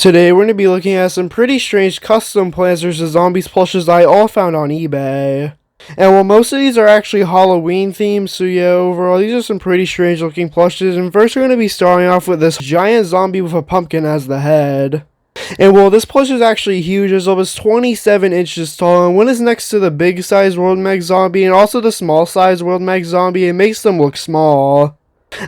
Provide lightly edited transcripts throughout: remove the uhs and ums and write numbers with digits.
Today we're going to be looking at some pretty strange custom Plants vs. Zombies plushes I all found on eBay. And while most of these are actually Halloween themed, so yeah, overall these are some pretty strange looking plushes. And first we're going to be starting off with this giant zombie with a pumpkin as the head. And well, this plush is actually huge, as well as 27 inches tall, and when it's next to the big size World Mag Zombie and also the small size World Mag Zombie, it makes them look small.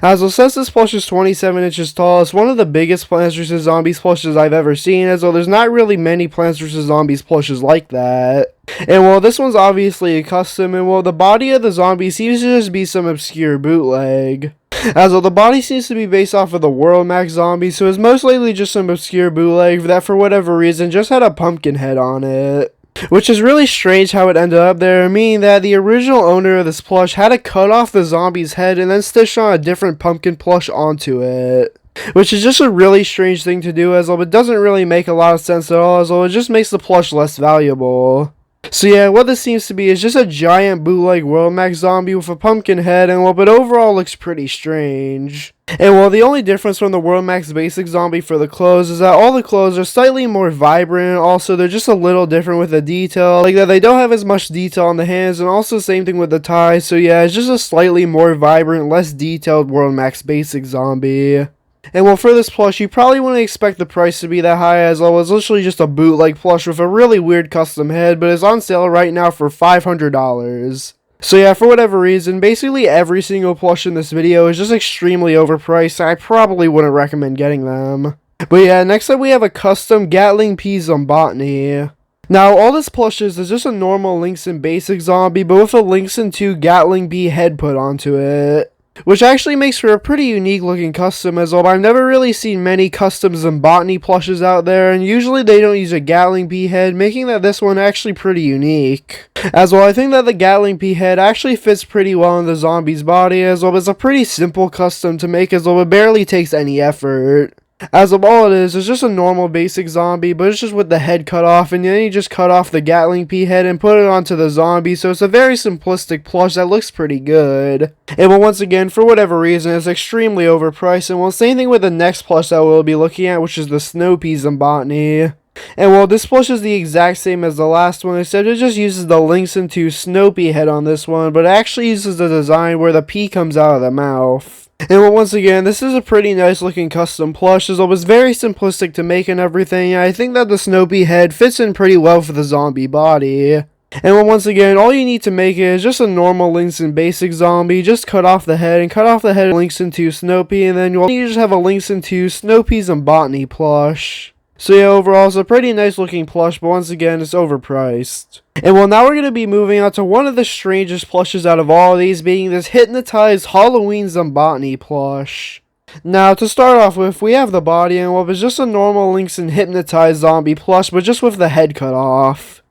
As well, since this plush is 27 inches tall, it's one of the biggest Plants vs. Zombies plushes I've ever seen, as well there's not really many Plants vs. Zombies plushes like that. And well, this one's obviously a custom, and well, the body of the zombie seems to just be some obscure bootleg. As well, the body seems to be based off of the World Max Zombie, so it's most likely just some obscure bootleg that for whatever reason just had a pumpkin head on it. Which is really strange how it ended up there, meaning that the original owner of this plush had to cut off the zombie's head and then stitch on a different pumpkin plush onto it. Which is just a really strange thing to do, as well, it doesn't really make a lot of sense at all, as well, it just makes the plush less valuable. So yeah, what this seems to be is just a giant bootleg World Max Zombie with a pumpkin head, and well, but overall looks pretty strange. And well, the only difference from the World Max Basic Zombie for the clothes is that all the clothes are slightly more vibrant, also they're just a little different with the detail, like that they don't have as much detail on the hands, and also same thing with the ties, so yeah, it's just a slightly more vibrant, less detailed World Max Basic Zombie. And well, for this plush, you probably wouldn't expect the price to be that high, as well. It's literally just a bootleg plush with a really weird custom head, but it's on sale right now for $500. So yeah, for whatever reason, basically every single plush in this video is just extremely overpriced, and I probably wouldn't recommend getting them. But yeah, next up we have a custom Gatling P Zombotany. Now, all this plush is just a normal Lynx and Basic Zombie, but with a Lynx and 2 Gatling P head put onto it. Which actually makes for a pretty unique looking custom, as well. I've never really seen many custom Zombotany plushes out there, and usually they don't use a Gatling P head, making that this one actually pretty unique. As well, I think that the Gatling P head actually fits pretty well in the zombie's body, as well. It's a pretty simple custom to make, as well. It barely takes any effort. As of all it is, it's just a normal basic zombie, but it's just with the head cut off, and then you just cut off the Gatling P head and put it onto the zombie, so it's a very simplistic plush that looks pretty good. And well, once again, for whatever reason, it's extremely overpriced, and well, same thing with the next plush that we'll be looking at, which is the Snow Pea Zombotany. And well, this plush is the exact same as the last one, except it just uses the Lynx and 2 Snow Pea head on this one, but it actually uses the design where the pea comes out of the mouth. And well, once again, this is a pretty nice looking custom plush, as it was very simplistic to make and everything, and I think that the Snow Pea head fits in pretty well for the zombie body. And well, once again, all you need to make it is just a normal Lynx and Basic Zombie, just cut off the head, and cut off the head of Lynx and 2 Snow Pea, and then you just have a Lynx and 2 Snow Pea Zombotany plush. So yeah, overall, it's a pretty nice looking plush, but once again, it's overpriced. And well, now we're going to be moving on to one of the strangest plushes out of all of these, being this Hypnotized Halloween Zombotany plush. Now, to start off with, we have the body, and well, it's just a normal Lynx and Hypnotized zombie plush, but just with the head cut off.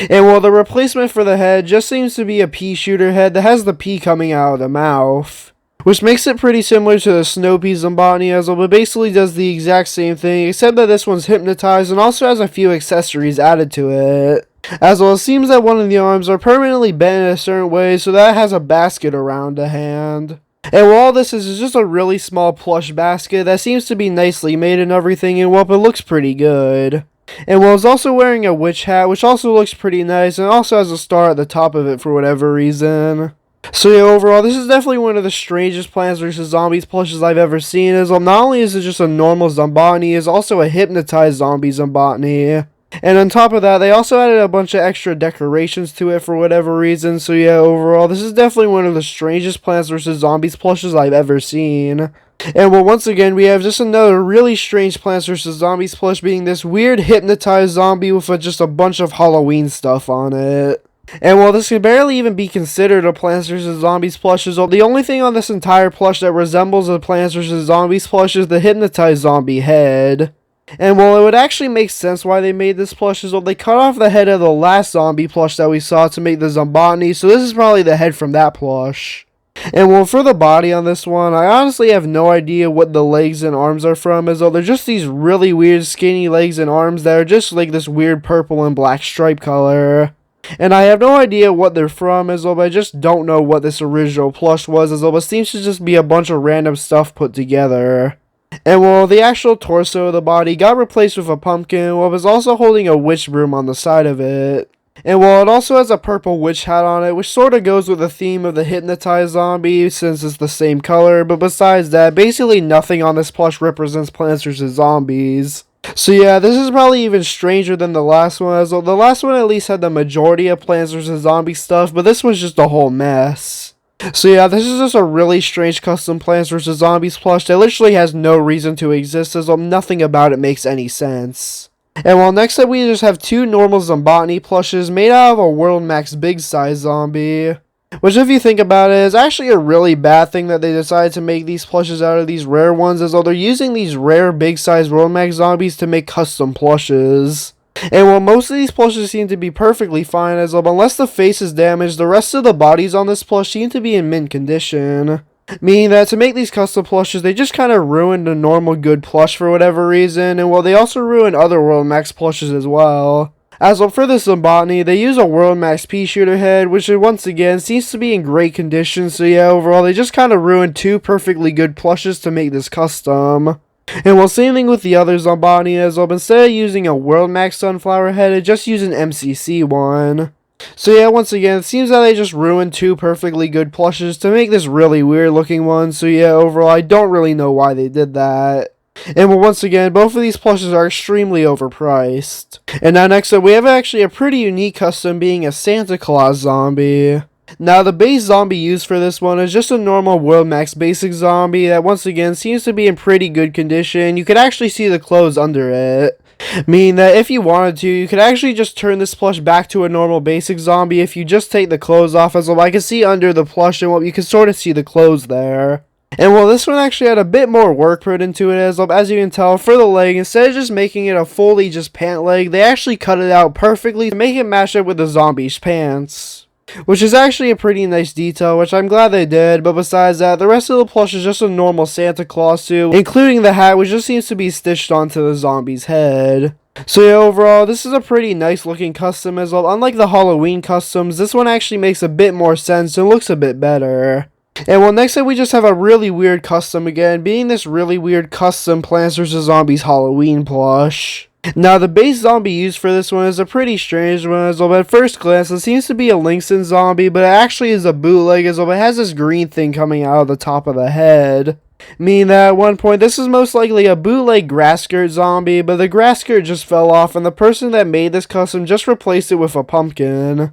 And well, the replacement for the head just seems to be a pea shooter head that has the pea coming out of the mouth. Which makes it pretty similar to the Snow Pea Zombotany, as well, but basically does the exact same thing, except that this one's hypnotized and also has a few accessories added to it. As well, it seems that one of the arms are permanently bent in a certain way, so that it has a basket around the hand. And well, all this is just a really small plush basket that seems to be nicely made and everything, and well, it looks pretty good. And well, it's also wearing a witch hat, which also looks pretty nice, and also has a star at the top of it for whatever reason. So yeah, overall, this is definitely one of the strangest Plants vs. Zombies plushes I've ever seen, as well, not only is it just a normal Zombotany, it's also a hypnotized zombie Zombotany. And on top of that, they also added a bunch of extra decorations to it for whatever reason, so yeah, overall, this is definitely one of the strangest Plants vs. Zombies plushes I've ever seen. And well, once again, we have just another really strange Plants vs. Zombies plush, being this weird hypnotized zombie with just a bunch of Halloween stuff on it. And while this can barely even be considered a Plants vs. Zombies plush, the only thing on this entire plush that resembles a Plants vs. Zombies plush is the hypnotized zombie head. And while it would actually make sense why they made this plush, they cut off the head of the last zombie plush that we saw to make the Zombotany, so this is probably the head from that plush. And well, for the body on this one, I honestly have no idea what the legs and arms are from, as though they're just these really weird skinny legs and arms that are just like this weird purple and black stripe color. And I have no idea what they're from, as well, but I just don't know what this original plush was, as well, it seems to just be a bunch of random stuff put together. And well, the actual torso of the body got replaced with a pumpkin, while it was also holding a witch broom on the side of it. And while it also has a purple witch hat on it, which sort of goes with the theme of the hypnotized zombie since it's the same color, but besides that, basically nothing on this plush represents Plants vs. Zombies. So yeah, this is probably even stranger than the last one, as the last one at least had the majority of Plants vs. Zombies stuff, but this one's just a whole mess. So yeah, this is just a really strange custom Plants vs. Zombies plush that literally has no reason to exist, as nothing about it makes any sense. And well, next up we just have two normal zombotany plushes made out of a World Max big size zombie. Which, if you think about it, is actually a really bad thing that they decided to make these plushes out of these rare ones, as though they're using these rare big size World Max zombies to make custom plushes. And while most of these plushes seem to be perfectly fine, as unless the face is damaged, the rest of the bodies on this plush seem to be in mint condition. Meaning that to make these custom plushes, they just kind of ruined a normal good plush for whatever reason, and while they also ruined other World Max plushes as well. As well, for this zombotany, they use a World Max pea shooter head, which once again seems to be in great condition, so yeah, overall they just kind of ruined two perfectly good plushes to make this custom. And well, same thing with the other zombotany, as well, instead of using a World Max sunflower head, it just used an MCC one. So yeah, once again, it seems that they just ruined two perfectly good plushes to make this really weird looking one, so yeah, overall, I don't really know why they did that. And well, once again, both of these plushes are extremely overpriced. And now next up, we have actually a pretty unique custom being a Santa Claus zombie. Now, the base zombie used for this one is just a normal World Max basic zombie that once again seems to be in pretty good condition. You could actually see the clothes under it. Meaning that if you wanted to, you could actually just turn this plush back to a normal basic zombie if you just take the clothes off, as well I can see under the plush and you can sort of see the clothes there. And well, this one actually had a bit more work put into it, as you can tell, for the leg, instead of just making it a fully just pant leg, they actually cut it out perfectly to make it match up with the zombie's pants. Which is actually a pretty nice detail, which I'm glad they did, but besides that, the rest of the plush is just a normal Santa Claus suit, including the hat, which just seems to be stitched onto the zombie's head. So yeah, overall, this is a pretty nice looking custom as well. Unlike the Halloween customs, this one actually makes a bit more sense and looks a bit better. And well, next up we just have a really weird custom again, being this really weird custom Plants vs. Zombies Halloween plush. Now, the base zombie used for this one is a pretty strange one, as well, at first glance it seems to be a Lynxon zombie, but it actually is a bootleg, as well, it has this green thing coming out of the top of the head. Meaning that at one point, this is most likely a bootleg grass skirt zombie, but the grass skirt just fell off, and the person that made this custom just replaced it with a pumpkin.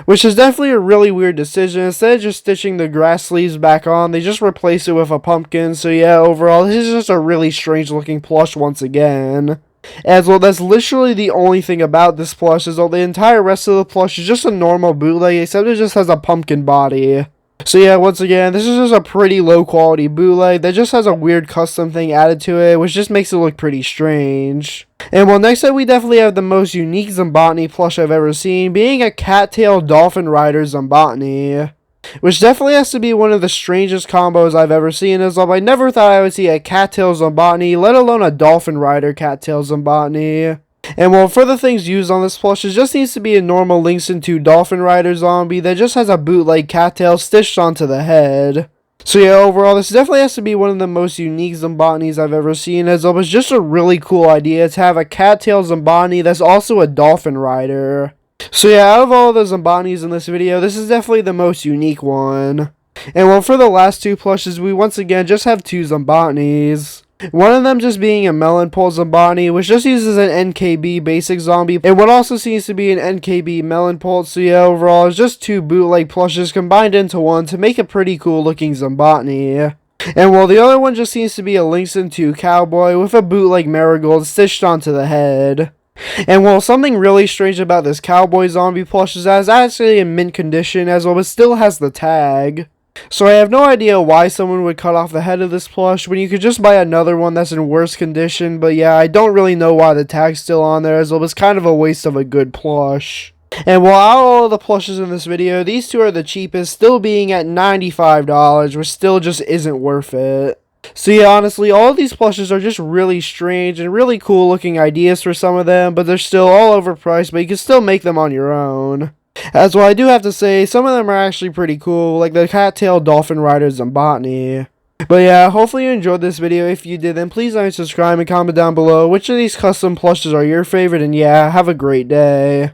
Which is definitely a really weird decision. Instead of just stitching the grass sleeves back on, they just replaced it with a pumpkin, so yeah, overall, this is just a really strange looking plush once again. As well, that's literally the only thing about this plush, is all the entire rest of the plush is just a normal bootleg, except it just has a pumpkin body. So yeah, once again, this is just a pretty low quality bootleg that just has a weird custom thing added to it, which just makes it look pretty strange. And well, next up we definitely have the most unique zombotany plush I've ever seen, being a cattail dolphin rider zombotany. Which definitely has to be one of the strangest combos I've ever seen, as I never thought I would see a cattail zombotany, let alone a dolphin rider cattail zombotany. And well, for the things used on this plush, it just needs to be a normal Lynxon 2 dolphin rider zombie that just has a bootleg cattail stitched onto the head. So yeah, overall, this definitely has to be one of the most unique zombotanies I've ever seen, as it was just a really cool idea to have a cattail zombotany that's also a dolphin rider. So yeah, out of all the zombotanies in this video, this is definitely the most unique one. And well, for the last two plushes, we once again just have two zombotanies. One of them just being a melon pole zombotany, which just uses an NKB basic zombie, and what also seems to be an NKB melon pole. So yeah, overall, it's just two bootleg plushes combined into one to make a pretty cool looking zombotany. And well, the other one just seems to be a Lynxon 2 cowboy with a bootleg marigold stitched onto the head. And well, something really strange about this cowboy zombie plush is that it's actually in mint condition, as well, it still has the tag. So I have no idea why someone would cut off the head of this plush when you could just buy another one that's in worse condition, but yeah, I don't really know why the tag's still on there, as well, it's kind of a waste of a good plush. And while out of all the plushes in this video, these two are the cheapest, still being at $95, which still just isn't worth it. So yeah, honestly, all of these plushes are just really strange and really cool looking ideas for some of them, but they're still all overpriced, but you can still make them on your own. As well, I do have to say, some of them are actually pretty cool, like the cattail dolphin rider zombotany. But yeah, hopefully you enjoyed this video. If you did, then please like, subscribe, and comment down below which of these custom plushes are your favorite. And yeah, have a great day.